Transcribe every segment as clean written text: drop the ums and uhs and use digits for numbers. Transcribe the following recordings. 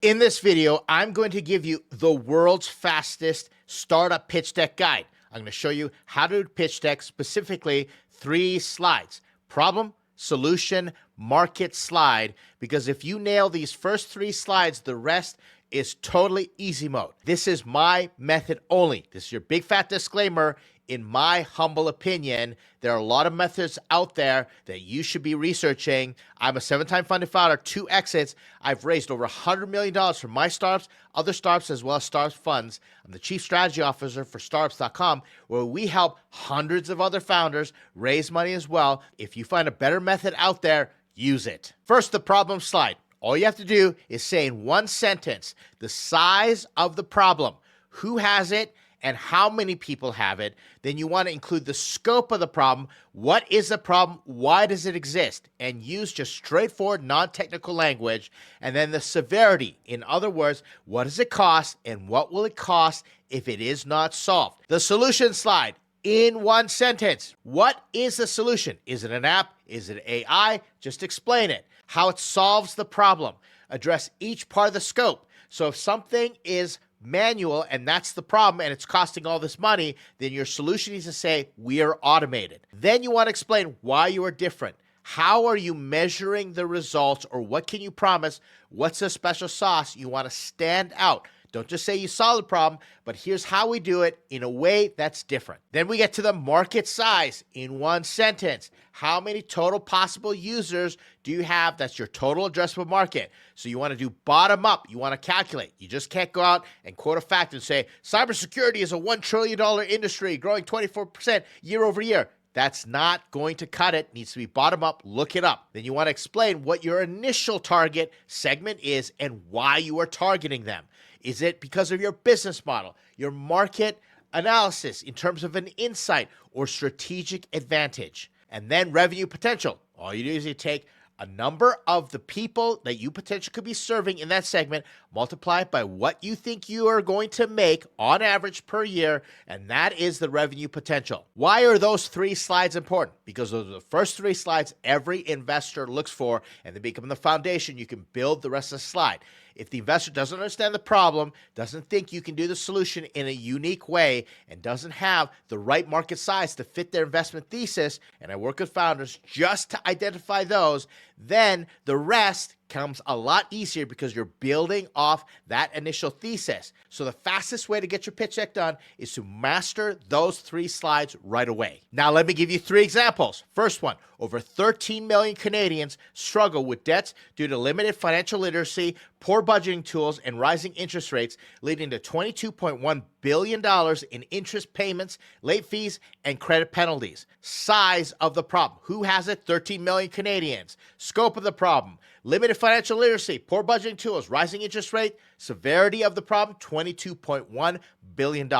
In this video, I'm going to give you the world's fastest startup pitch deck guide. I'm going to show you how to do pitch deck, specifically 3 slides: problem, solution, market, slide. Because if you nail these first 3 slides, the rest is totally easy mode. This is my method only. This is your big fat disclaimer. In my humble opinion, there are a lot of methods out there that you should be researching. I'm a 7-time funded founder, 2 exits. I've raised over $100 million from my startups, other startups, as well as startup funds. I'm the chief strategy officer for startups.com, where we help hundreds of other founders raise money as well. If you find a better method out there, use it. First, the problem slide. All you have to do is say in one sentence the size of the problem, who has it, and how many people have it. Then you want to include the scope of the problem. What is the problem? Why does it exist? And use just straightforward, non-technical language. And then the severity. In other words, what does it cost and what will it cost if it is not solved? The solution slide. In one sentence, what is the solution? Is it an app? Is it AI? Just explain it. How it solves the problem. Address each part of the scope. So if something is manual and that's the problem and it's costing all this money, then your solution needs to say, we are automated. Then you want to explain why you are different. How are you measuring the results, or what can you promise? What's the special sauce? You want to stand out. Don't just say you solve the problem, but here's how we do it in a way that's different. Then we get to the market size in one sentence. How many total possible users do you have? That's your total addressable market. So you want to do bottom up. You want to calculate. You just can't go out and quote a fact and say, cybersecurity is a $1 trillion industry growing 24% year over year. That's not going to cut it. It needs to be bottom up. Look it up. Then you want to explain what your initial target segment is and why you are targeting them. Is it because of your business model, your market analysis in terms of an insight or strategic advantage? And then revenue potential. All you do is you take a number of the people that you potentially could be serving in that segment, multiply it by what you think you are going to make on average per year, and that is the revenue potential. Why are those 3 slides important? Because those are the first 3 slides every investor looks for, and they become the foundation. You can build the rest of the slide. If the investor doesn't understand the problem, doesn't think you can do the solution in a unique way, and doesn't have the right market size to fit their investment thesis, and I work with founders just to identify those, then the rest comes a lot easier because you're building off that initial thesis. So the fastest way to get your pitch deck done is to master those 3 slides right away. Now let me give you 3 examples. First one, over 13 million Canadians struggle with debts due to limited financial literacy, poor budgeting tools, and rising interest rates, leading to $22.1 billion in interest payments, late fees, and credit penalties. Size of the problem. Who has it? 13 million Canadians. Scope of the problem. Limited financial literacy, poor budgeting tools, rising interest rate. Severity of the problem, $22.1 billion.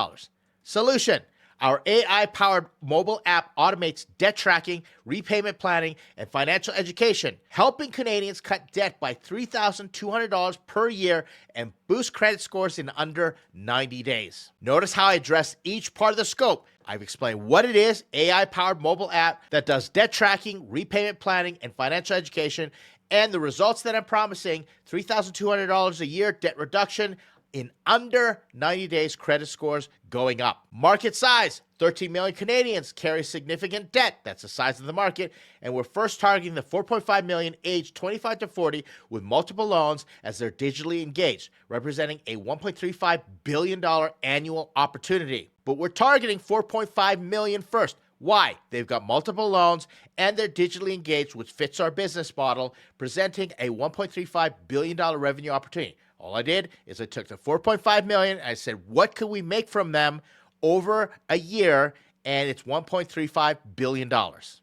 Solution. Our AI-powered mobile app automates debt tracking, repayment planning, and financial education, helping Canadians cut debt by $3,200 per year and boost credit scores in under 90 days. Notice how I address each part of the scope. I've explained what it is, AI-powered mobile app that does debt tracking, repayment planning, and financial education, and the results that I'm promising: $3,200 a year debt reduction, in under 90 days, credit scores going up. Market size, 13 million Canadians carry significant debt. That's the size of the market. And we're first targeting the 4.5 million aged 25 to 40 with multiple loans as they're digitally engaged, representing a $1.35 billion annual opportunity. But we're targeting 4.5 million first. Why? They've got multiple loans and they're digitally engaged, which fits our business model, presenting a $1.35 billion revenue opportunity. All I did is I took the 4.5 million and I said, what could we make from them over a year? And it's $1.35 billion.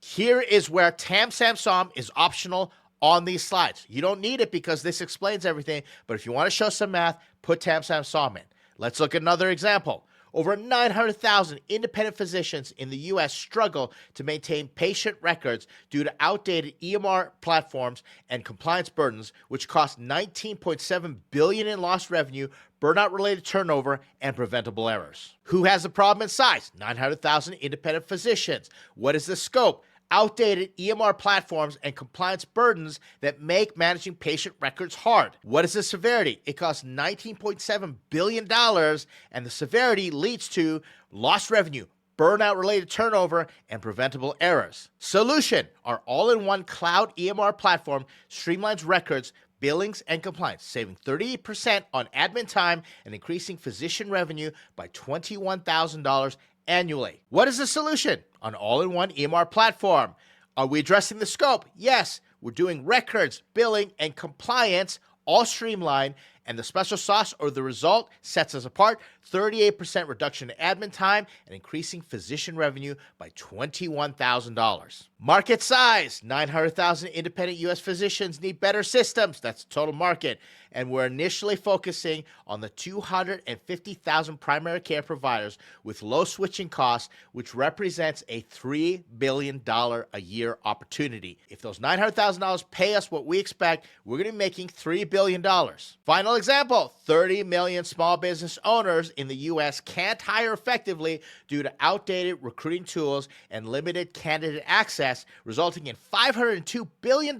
Here is where Tam Sam Som is optional on these slides. You don't need it because this explains everything, but if you want to show some math, put Tam Sam Som in. Let's look at another example. Over 900,000 independent physicians in the U.S. struggle to maintain patient records due to outdated EMR platforms and compliance burdens, which cost $19.7 billion in lost revenue, burnout-related turnover, and preventable errors. Who has the problem in size? 900,000 independent physicians. What is the scope? outdated EMR platforms and compliance burdens that make managing patient records hard. What is the severity? It costs $19.7 billion, and the severity leads to lost revenue, burnout-related turnover, and preventable errors. Solution: our all-in-one cloud EMR platform streamlines records, billings, and compliance, saving 38% on admin time and increasing physician revenue by $21,000 annually. What is the solution? An all-in-one EMR platform. Are we addressing the scope? Yes. We're doing records, billing, and compliance all streamlined, and the special sauce or the result sets us apart: 38% reduction in admin time and increasing physician revenue by $21,000. Market size: 900,000 independent U.S. physicians need better systems. That's the total market. And we're initially focusing on the 250,000 primary care providers with low switching costs, which represents a $3 billion a year opportunity. If those $900,000 pay us what we expect, we're going to be making $3 billion. Final example: 30 million small business owners in the U.S. can't hire effectively due to outdated recruiting tools and limited candidate access, resulting in $502 billion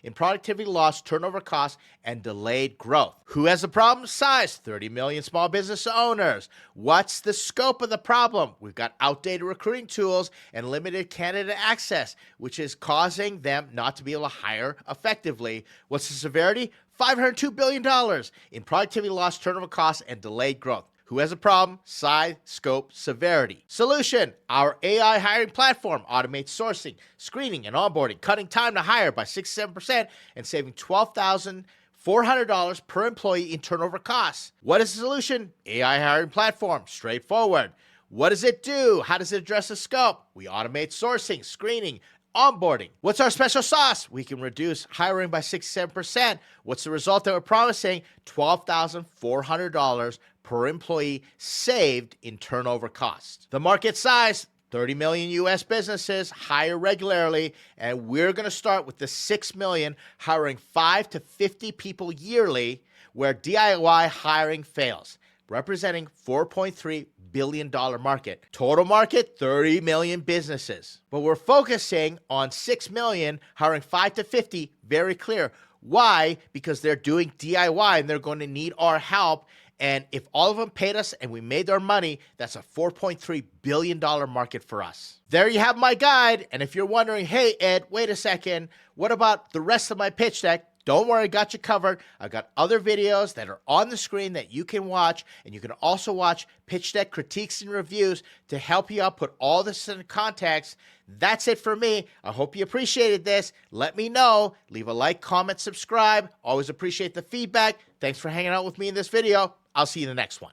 in productivity loss, turnover costs, and delayed growth. Who has the problem? Size: 30 million small business owners. What's the scope of the problem? We've got outdated recruiting tools and limited candidate access, which is causing them not to be able to hire effectively. What's the severity? $502 billion in productivity loss, turnover costs, and delayed growth. Who has a problem? Size, scope, severity. Solution: our AI hiring platform automates sourcing, screening, and onboarding, cutting time to hire by 67% and saving $12,400 per employee in turnover costs. What is the solution? AI hiring platform. Straightforward. What does it do? How does it address the scope? We automate sourcing, screening, onboarding. What's our special sauce? We can reduce hiring by 67%. What's the result that we're promising? $12,400 per employee saved in turnover costs. The market size: 30 million U.S. businesses hire regularly, and we're going to start with the 6 million hiring 5 to 50 people yearly where DIY hiring fails, representing $4.3 billion market. Total market: 30 million businesses. But we're focusing on 6 million hiring 5 to 50. Very clear. Why? Because they're doing DIY and they're going to need our help. And if all of them paid us and we made their money, that's a $4.3 billion market for us. There you have my guide. And if you're wondering, hey, Ed, wait a second, what about the rest of my pitch deck? Don't worry, I got you covered. I've got other videos that are on the screen that you can watch, and you can also watch pitch deck critiques and reviews to help you out, put all this in context. That's it for me. I hope you appreciated this. Let me know. Leave a like, comment, subscribe. Always appreciate the feedback. Thanks for hanging out with me in this video. I'll see you in the next one.